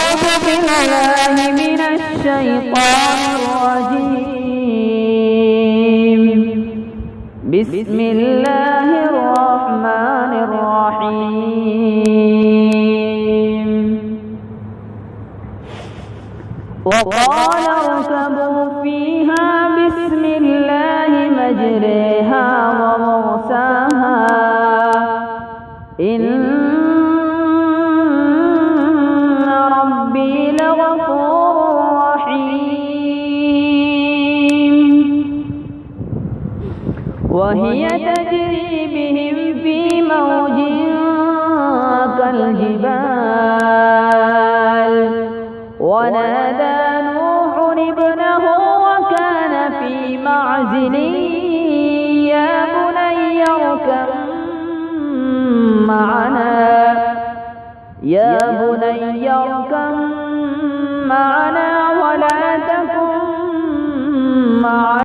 أعوذ بالله من الشيطان الرجيم. بسم الله الرحمن الرحيم. وقال اركبوا فيها بسم الله مجريها ومرساها إن ربي لغفور رحيم. وهي تجري بهم في موج كالجبال ونادى نوح ابنه وكان في معزل يا بني اركب معنا